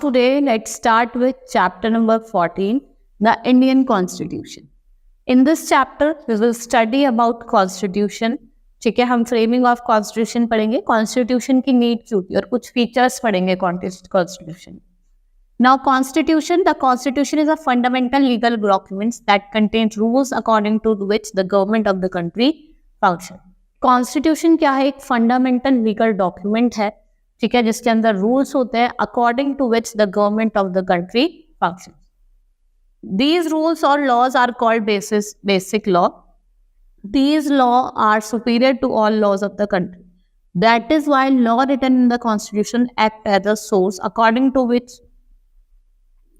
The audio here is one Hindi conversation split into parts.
today, let's start with chapter number 14, the Indian Constitution. In this chapter, we will study about Constitution. ठीक है, हम फ्रेमिंग ऑफ कॉन्स्टिट्यूशन पढ़ेंगे, कॉन्स्टिट्यूशन की नीड क्या होती है और कुछ फीचर्स पढ़ेंगे constitution. Now, the Constitution is a fundamental legal document that contains rules according to which the government of the country functions. Constitution क्या है? एक fundamental legal document है, ठीक है, जिसके अंदर rules होते हैं according to which the government of the country functions. These rules or laws are called basic law. These laws are superior to all laws of the country. That is why law written in the Constitution act as a source according to which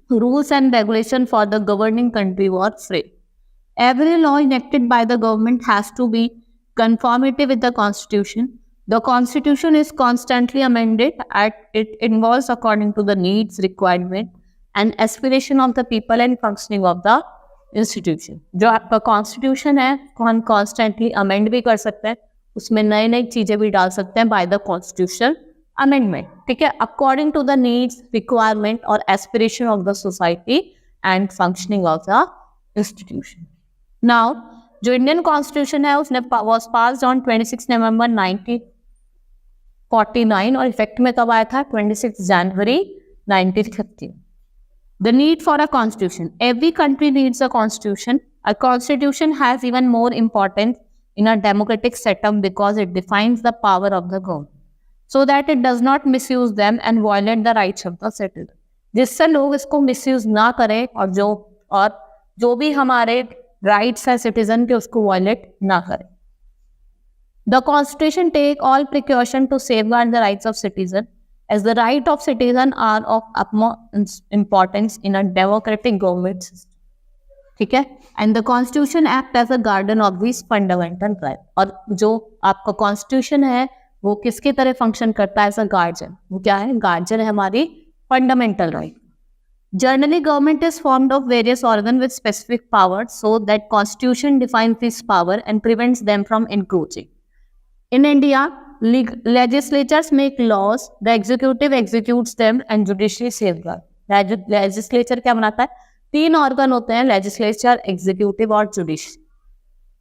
rules and regulation for the governing country were framed. Every law enacted by the government has to be conformity with the Constitution. The Constitution is constantly amended and it evolves according to the needs, requirement and aspiration of the people and functioning of the institution. जो आपका कॉन्स्टिट्यूशन है हम कॉन्स्टेंटली अमेंड भी कर सकते हैं, उसमें नई नई चीजें भी डाल सकते हैं बाय द कॉन्स्टिट्यूशन अमेंडमेंट, ठीक है, according to the needs, requirement और aspiration of the society and functioning of the institution. Now जो इंडियन कॉन्स्टिट्यूशन है उसने वाज पास्ड ऑन 26 नवंबर 1949 और इफेक्ट में कब आया था? 26 जनवरी 1950. The need for a constitution. Every country needs a constitution. A constitution has even more importance in a democratic setup because it defines the power of the government, so that it does not misuse them and violate the rights of the citizen. जिससे लोग इसको misuse ना करें और जो भी हमारे rights है citizen के उसको violate ना करें. The constitution take all precaution to safeguard the rights of citizen, as the right of citizen are of utmost importance in a democratic government system. ठीक है, and the constitution act as a guardian of these fundamental rights. और जो आपका constitution है वो किसकी तरह फंक्शन करता है? As a guardian. वो क्या है? गार्जियन है हमारी fundamental right. Generally government is formed of various organ with specific power so that constitution defines this power and prevents them from encroaching. In India legislatures make laws, the executive executes them and judiciary safeguard. Legislature क्या बनाता है? 3 ऑर्गन होते हैं, लेजिस्लेचर, एग्जीक्यूटिव और जुडिशरी,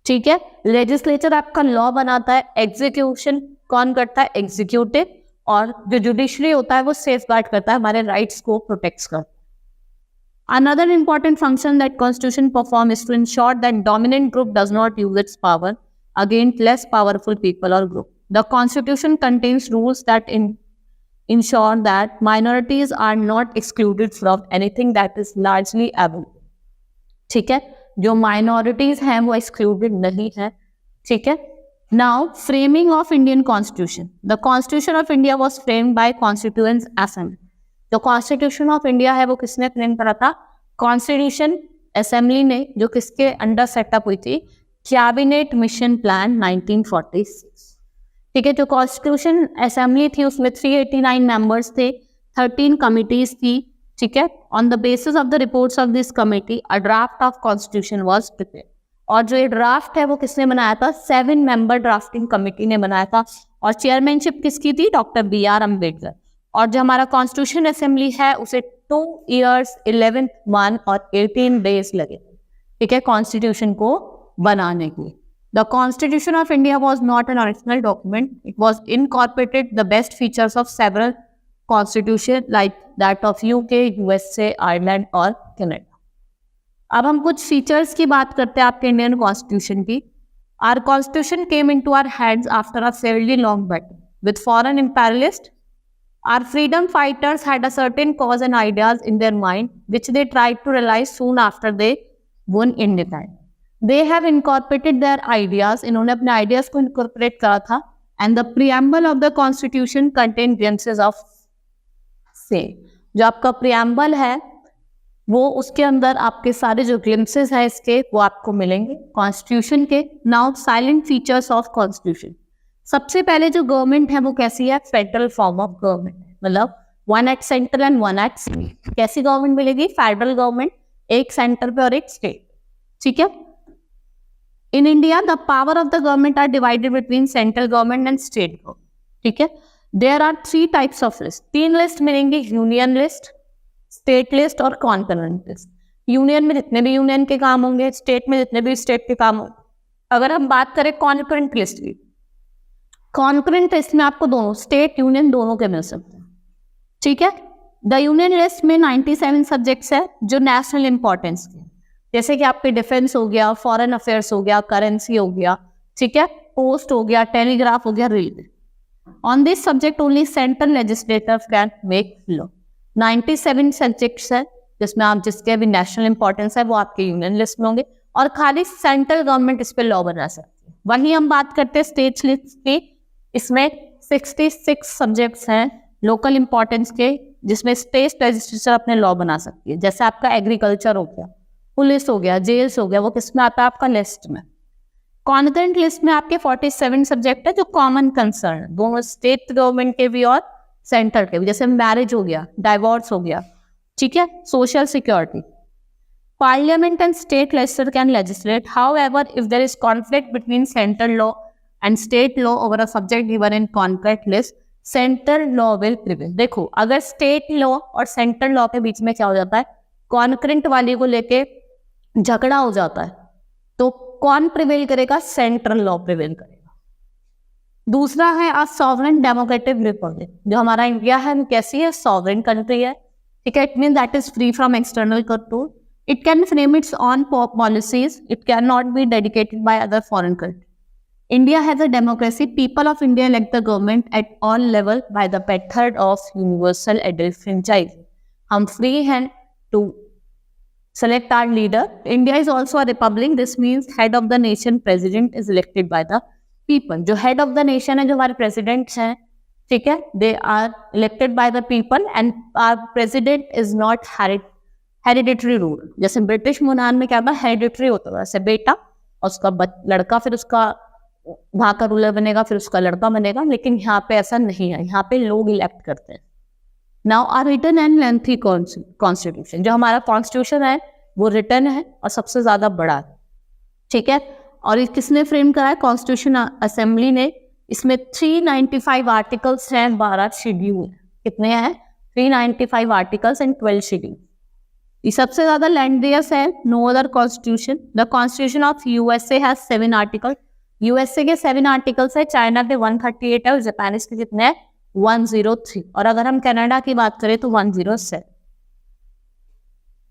ठीक है. लेजिस्लेचर आपका लॉ बनाता है, एग्जीक्यूशन कौन करता है? एग्जीक्यूटिव, और जो जुडिशरी होता है वो सेफगार्ड करता है, हमारे राइट्स को प्रोटेक्ट करता है. Another important function that constitution perform is to ensure that dominant group does not use its power against less powerful people or group. The constitution contains rules that ensure that minorities are not excluded from anything that is largely available. ठीक है, जो minorities हैं वो excluded नहीं है, ठीक है. Now, framing of Indian Constitution. The Constitution of India was framed by Constituent Assembly. The Constitution of India है वो किसने फ्रेम करा था? Constitution Assembly ने, जो किसके अंडर सेटअप हुई थी? Cabinet mission plan 1946. ठीक है, जो कॉन्स्टिट्यूशन असेंबली थी उसमें 389 मेंबर्स थे, 13 कमिटीज थी, ठीक है. On the basis of the reports of this committee a draft of constitution was prepared. और जो ये ड्राफ्ट है वो किसने बनाया था? 7 मेंबर ड्राफ्टिंग कमिटी ने बनाया था और चेयरमैनशिप किसकी थी? Doctor BR Ambedkar. और जो हमारा कॉन्स्टिट्यूशन असेंबली है उसे 2 years 11 month और 18 days लगे, ठीक है, कॉन्स्टिट्यूशन को बनाने के लिए. The Constitution of India was not an original document. It was incorporated the best features of several constitutions like that of UK, USA, Ireland और Canada. अब हम कुछ फीचर्स की बात करते हैं आपके इंडियन कॉन्स्टिट्यूशन की. Our constitution came into our hands after a fairly long battle with foreign imperialists. Our freedom fighters had a certain cause and ideas in their mind which they tried to realize soon after they won independence. They have incorporated their ideas. इन्होंने अपने ideas को incorporate करा था. And the preamble of the constitution contained glimpses of same. जो आपका preamble है वो उसके अंदर आपके सारे जो glimpses हैं इसके वो आपको मिलेंगे constitution के. Now silent features of constitution. सबसे पहले जो गवर्नमेंट है वो कैसी है? फेडरल फॉर्म ऑफ गवर्नमेंट, मतलब 1 at centre and 1 at state. कैसी गवर्नमेंट मिलेगी? फेडरल गवर्नमेंट, एक सेंटर पे और एक स्टेट, ठीक है. In India, the power of the government are divided between central government and state government. ठीक है, there are 3 types of list. 3 list मिलेंगे: यूनियन लिस्ट, स्टेट लिस्ट और कॉन्करेंट लिस्ट। यूनियन में जितने भी यूनियन के काम होंगे, स्टेट में जितने भी स्टेट के काम होंगे। अगर हम बात करें कॉन्करेंट लिस्ट की, कॉन्करेंट लिस्ट में आपको दोनों स्टेट यूनियन दोनों के मिल सकते हैं, ठीक है। द यूनियन लिस्ट में 97 सब्जेक्ट्स है जो नेशनल इंपॉर्टेंस के, जैसे कि आपके डिफेंस हो गया, फॉरेन अफेयर्स हो गया, करेंसी हो गया, ठीक है, पोस्ट हो गया, टेलीग्राफ हो गया, railway. On this subject only central legislator can make law. 97 subjects है जिसमें आप जिसके भी नेशनल इंपॉर्टेंस है वो आपके यूनियन लिस्ट में होंगे और खाली सेंट्रल गवर्नमेंट इस पे लॉ बना सकती है। वहीं हम बात करते हैं स्टेट लिस्ट की, इसमें 66 सब्जेक्ट्स हैं लोकल इंपॉर्टेंस के जिसमें स्टेट लेजिस्लेचर अपने लॉ बना सकती है। जैसे आपका एग्रीकल्चर हो गया, पुलिस हो गया, जेल्स हो गया, वो किसमें आता है आपका लिस्ट में। कॉन्करेंट लिस्ट में आपके 47 सब्जेक्ट है जो कॉमन कंसर्न है दोनों स्टेट गवर्नमेंट के भी और सेंटर के भी, जैसे मैरिज हो गया, डाइवोर्स हो गया, ठीक है, social security. Parliament and state legislature can legislate, however if there is conflict between central law and state law over a subject given in concurrent list, central law will prevail. देखो अगर स्टेट लॉ और सेंट्रल लॉ के बीच में क्या हो जाता है, कॉन्करेंट वाली को लेके झगड़ा हो जाता है, तो कौन प्रिवेल करेगा, सेंट्रल लॉ प्रिवेल करेगा। दूसरा है आ सॉवरेन डेमोक्रेटिक रिपब्लिक, जो हमारा इंडिया है वो कैसी है, सॉवरेन कंट्री है, ठीक है। It mean that is free from external control, it can frame it's on policies, it can not be dedicated by other foreign country. India has a democracy. People of India elect the government at all level by the method of universal adult franchise. हम free हैं to select our leader. India is also a republic. This means head of the nation president is elected by the people. जो head of the nation है, जो हमारे president हैं, ठीक है, they are elected by the people and our president is not hereditary rule. जैसे ब्रिटिश मुनान में क्या था, hereditary होता था, जैसे बेटा और उसका लड़का फिर उसका वहां का रूलर बनेगा, फिर उसका लड़का बनेगा, लेकिन यहाँ पे ऐसा नहीं है, यहाँ पे लोग इलेक्ट करते हैं। Now are written and lengthy constitution, जो हमारा कॉन्स्टिट्यूशन है वो रिटन है और सबसे ज्यादा बड़ा है, ठीक है। और किसने फ्रेम करा है, कॉन्स्टिट्यूशन असेंबली ने। इसमें 395 आर्टिकल्स हैं, 12 शेड्यूल, कितने हैं, 395 आर्टिकल्स एंड 12 शेड्यूल। ये सबसे ज्यादा लेंथियस्ट है, no other constitution. The constitution of USA has 7 article, USA के 7 आर्टिकल्स है, चाइना के 138 है और जापान के कितने हैं, 103। और अगर हम कनाडा की बात करें तो 107।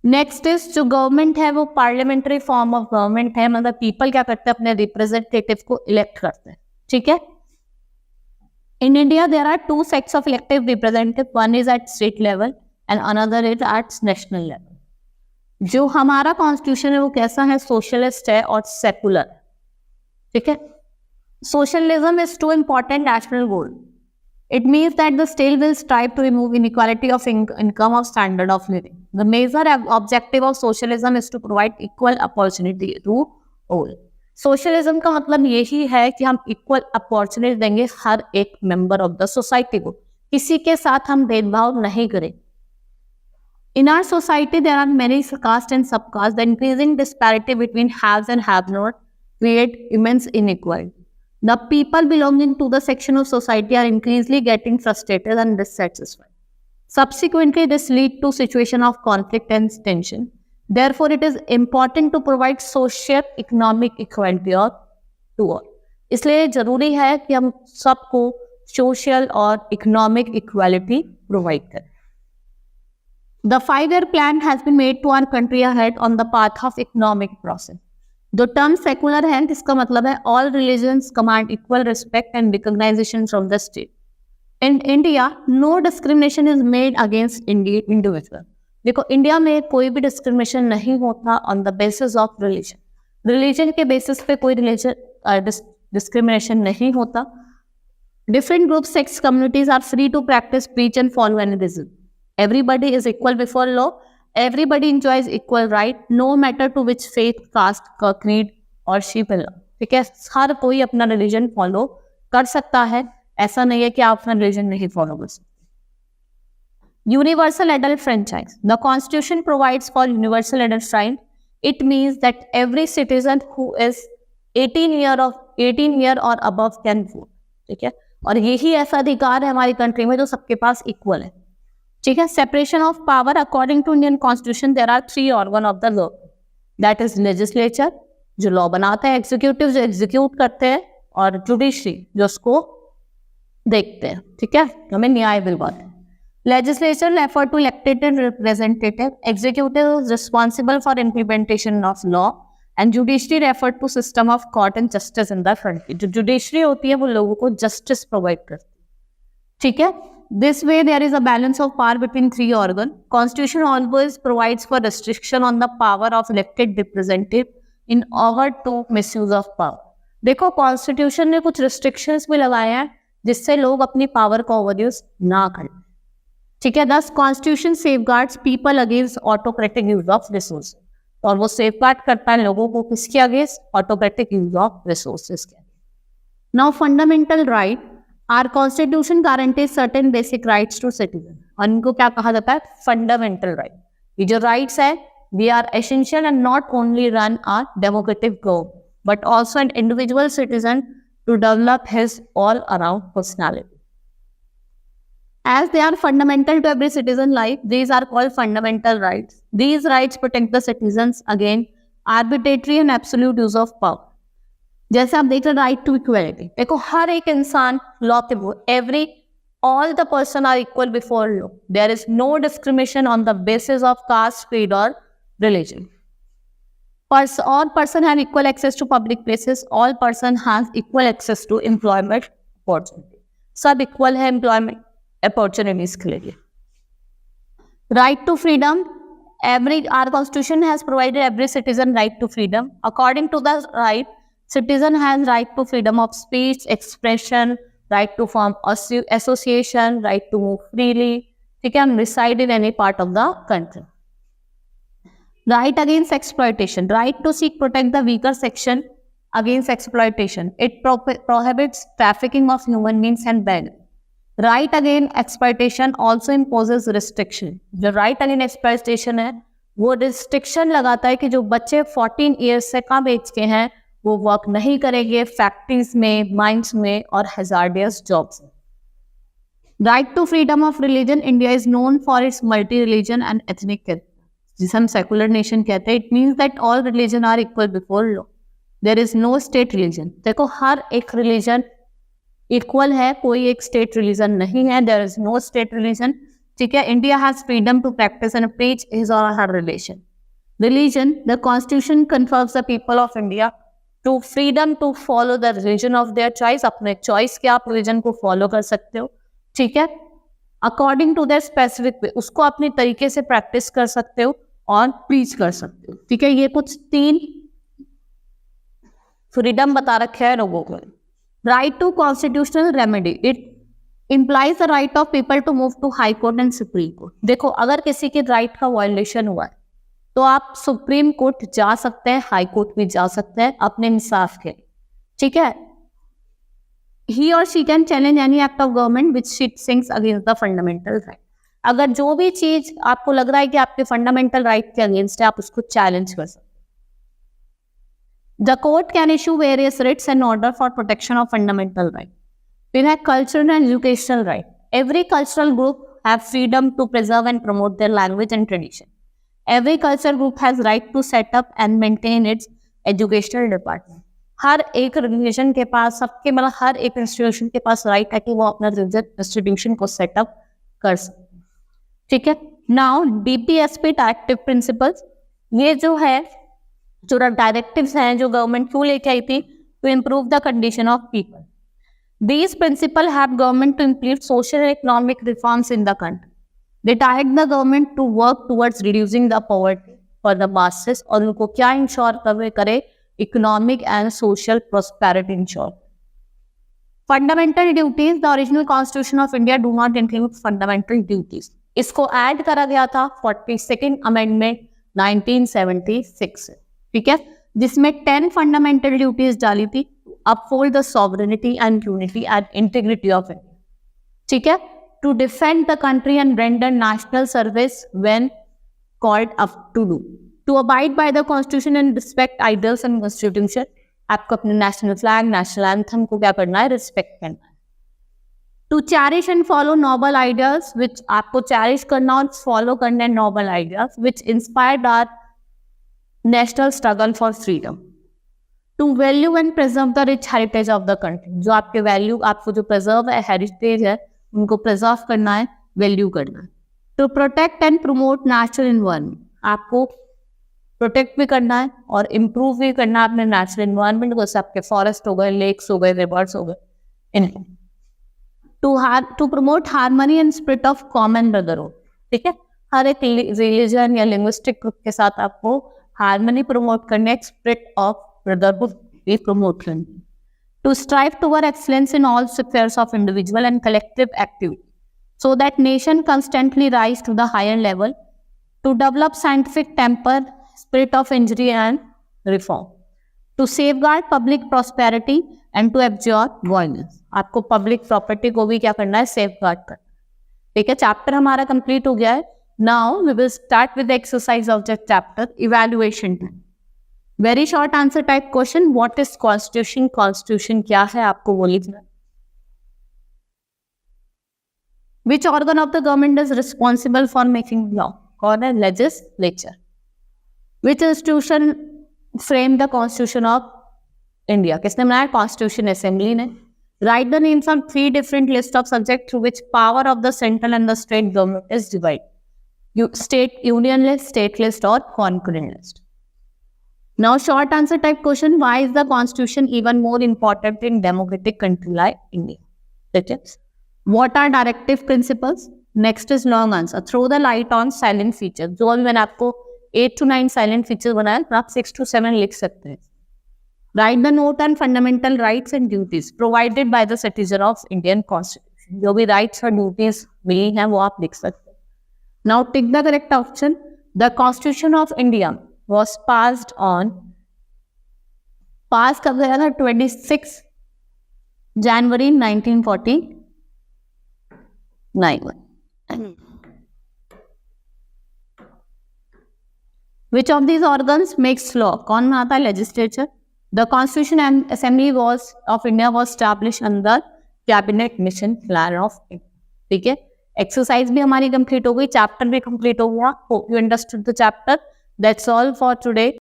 नेक्स्ट इज जो गवर्नमेंट है वो पार्लियामेंट्री फॉर्म ऑफ गवर्नमेंट है, मतलब पीपल क्या करते हैं, अपने रिप्रेजेंटेटिव को इलेक्ट करते हैं, ठीक है। In India there are 2 sets of elective representative, one is at state level and another is at national level. जो हमारा कॉन्स्टिट्यूशन है वो कैसा है, सोशलिस्ट है और सेकुलर, ठीक है। Socialism is to important national goal, it means that the state will strive to remove inequality of income of standard of living. The major objective of socialism is to provide equal opportunity to all. Socialism का मतलब यही है कि हम इक्वल अपॉर्चुनिटी देंगे हर एक मेंबर ऑफ द सोसाइटी को, किसी के साथ हम भेदभाव नहीं करें। In our society, there are many caste and subcaste. The increasing disparity between haves and have-not create immense inequality. The people belonging to the section of society are increasingly getting frustrated and dissatisfied. Subsequently, this leads to situation of conflict and tension. Therefore, it is important to provide socio-economic equality to all. इसलिए जरूरी है कि हम सबको सोशल और इकोनॉमिक इक्वालिटी प्रोवाइड करें। The 5-year plan has been made to our country ahead on the path of economic process. The term secular है, इसका मतलब है all religions command equal respect and recognition from the state. In India, no discrimination is made against individual. देखो इंडिया में कोई भी डिस्क्रिमिनेशन नहीं होता on the basis of religion. Religion के basis पे कोई डिस्क्रिमिनेशन नहीं होता. Different groups, sects, communities are free to practice, preach and follow any religion. Everybody is equal before law. Everybody enjoys equal right, no matter to which faith, caste, creed or she belong. ठीक है, हर कोई अपना रिलीजन फॉलो कर सकता है, ऐसा नहीं है कि आप अपना रिलीजन नहीं फॉलो कर सकते। Universal adult franchise, the constitution provides for universal adult right. It means that every citizen who is 18 year और अबव कैन वोट, ठीक है। और यही ऐसा अधिकार है हमारी कंट्री में जो सबके पास इक्वल है। ठीक है. Separation of power according to Indian constitution there are 3 organ of the law, that is legislature जो लॉ बनाता है, एग्जीक्यूटिव जो एग्जीक्यूट करते हैं, और जुडिशरी जो उसको देखते हैं. ठीक है, हमें न्याय दिलवाते हैं. Legislature refer to elected representative, executive is responsible for implementation of law, and judiciary refer to system of court and justice in the country. जो जुडिशरी होती है वो लोगों को जस्टिस प्रोवाइड करती है. ठीक है. This way there is a balance of power between 3 organs. Constitution always provides for restriction on the power of elected representative in order to misuse of power. देखो कॉन्स्टिट्यूशन ने कुछ रिस्ट्रिक्शंस भी लगाए हैं जिससे लोग अपनी पावर को ओवरयूज ना करें. ठीक है. Thus constitution safeguards people against autocratic use of resource, और वो सेफगार्ड करता है लोगों को किसके against? Autocratic use of resources के. Now fundamental right, our constitution guarantees certain basic rights to citizen, और इनको क्या कहा जाता है? Fundamental right. ये जो राइट्स है we are essential and not only run our democratic government but also an individual citizen to develop his all around personality. As they are fundamental to every citizen life, these are called fundamental rights. These rights protect the citizens against arbitrary and absolute use of power. जैसे आप देख रहे राइट टू इक्वलिटी, देखो हर एक इंसान लॉ के all the person are equal before law. There is no discrimination on the basis of caste, creed or religion. All person have equal access to public places. All person has equal access to employment opportunity. सब equal है employment opportunities के लिए. Right to freedom. Our constitution has provided every citizen right to freedom. According to the right, citizen has right to freedom of speech, expression, right to form association, right to move freely, he can reside in any part of the country. Right against exploitation, right to seek protect the weaker section against exploitation. It prohibits trafficking of human beings and begging. Right against exploitation also imposes restriction. जो right against exploitation है वो restriction लगाता है कि जो बच्चे 14 years से कम एज के हैं वो वर्क नहीं करेंगे फैक्ट्रीज में, माइंस में और हैजार्डियस जॉब्स में. Right to freedom of religion. India is known for its multi religion and ethnic culture, जिसे हम सेकुलर नेशन कहते हैं. It means that all religion are equal before law. There is no state religion. देखो हर एक रिलीजन इक्वल है, कोई एक स्टेट रिलीजन नहीं है. There is no state religion. ठीक है. India has freedom to practise and preach his or her religion. Religion. The constitution confirms the people of India to freedom to follow the religion of their choice. अपने चॉइस के आप रिलीजन को फॉलो कर सकते हो. ठीक है. According to their specific way, उसको अपने तरीके से प्रैक्टिस कर सकते हो और प्रीच कर सकते हो. ठीक है. ये कुछ 3 फ्रीडम बता रखे हैं लोगों को. Right to constitutional remedy. It implies the right of people to move to high court and supreme court. देखो अगर किसी के राइट का वायलेशन हुआ है तो आप सुप्रीम कोर्ट जा सकते हैं, हाई कोर्ट भी जा सकते हैं अपने इंसाफ के. ठीक है. ही और she can challenge any act of government which she thinks against the fundamental right. अगर जो भी चीज आपको लग रहा है कि आपके फंडामेंटल राइट के अगेंस्ट है आप उसको चैलेंज कर सकते हैं. The court can issue various writs and order for protection of fundamental right. फिर है cultural and educational right. Every cultural group have freedom to preserve and promote their language and tradition. Every culture group has right to set up and maintain its educational department. हर एक रिलीजन के पास, सबके मतलब हर एक इंस्टीट्यूशन के पास राइट है कि वो अपना इंस्टीट्यूशन को सेटअप कर सकते हैं. ठीक है. Now DPSP directive principles. ये जो है जो डायरेक्टिव्स हैं जो गवर्नमेंट क्यों लेके आई थी, to improve the condition of people. These principle have government to implement social and economic reforms in the country. They direct the government to work towards reducing the poverty for the masses. और उनको क्या इंश्योर करे? Economic and social prosperity ensure. Fundamental duties. The original constitution of India do not include fundamental duties. इसको ऐड करा गया था 42nd अमेंडमेंट 1976. ठीक है. जिसमें 10 फंडामेंटल ड्यूटीज डाली थी. Uphold the sovereignty and unity and integrity of India. ठीक है. To defend the country and render national service when called up to do. To abide by the constitution and respect ideals and constitution. आपको अपने नेशनल फ्लैग, नेशनल एंथम को क्या करना है? रिस्पेक्ट करना है. To cherish and follow noble ideas, which आपको चैरिश करना और फॉलो करना है noble ideas which inspired our national struggle for freedom. To value and preserve the rich heritage of the country, जो आपके वैल्यू, आपको जो प्रिजर्व है, हेरिटेज है, उनको प्रिजर्व करना है, वैल्यू करना है। To protect and promote natural environment, आपको प्रोटेक्ट भी करना है और इम्प्रूव भी करना है अपने नेचुरल एनवायरनमेंट को, जैसे आपके फॉरेस्ट हो गए, लेक्स हो गए, रिवर्स हो गए, इनको। To promote harmony and spirit of common brotherhood, ठीक है, हर एक रिलीजन या लिंग्विस्टिक ग्रुप के साथ आपको हार्मनी प्रमोट करने, स्पिरिट ऑफ ब्रदरहुड भी प्रमोट करनी। To strive toward excellence in all spheres of individual and collective activity so that nation constantly rise to the higher level. To develop scientific temper, spirit of inquiry and reform. To safeguard public prosperity and to abjure violence. आपको public property को भी क्या करना है, safeguard करना। ठीक है, चैप्टर हमारा कंप्लीट हो गया है। Now we will start with the exercise of the chapter, evaluation time. Very short answer type question. What is constitution? Constitution क्या है, आपको वो लिखना है। Which organ of the government is responsible for making law? कौन है? Legislature. Which institution framed the Constitution of India? किसने बनाया? Constitution Assembly ने। Write the names of 3 different lists of subjects through which power of the central and the state government is divided. State union list, state list or concurrent list. Now short answer type question. Why is the Constitution even more important in democratic country like India? ठीक है। What are directive principles? Next is long answer. Throw the light on silent features. जो अभी मैंने आपको 8 to 9 silent features बनाया, आप 6 to 7 लिख सकते हैं। Write the note on fundamental rights and duties provided by the citizen of Indian Constitution. जो भी rights और duties मिली हैं वो आप लिख सकते हैं। Now tick the correct option. The Constitution of India was passed कब गया था? 26 January 1949. Which of these organs makes law? कौन बनाता है? Legislature. The Constitution Assembly of India was established under Cabinet Mission Plan of India. ठीक है, एक्सरसाइज भी हमारी कंप्लीट हो गई, चैप्टर भी कंप्लीट हो गया। Hope you understood the chapter. That's all for today.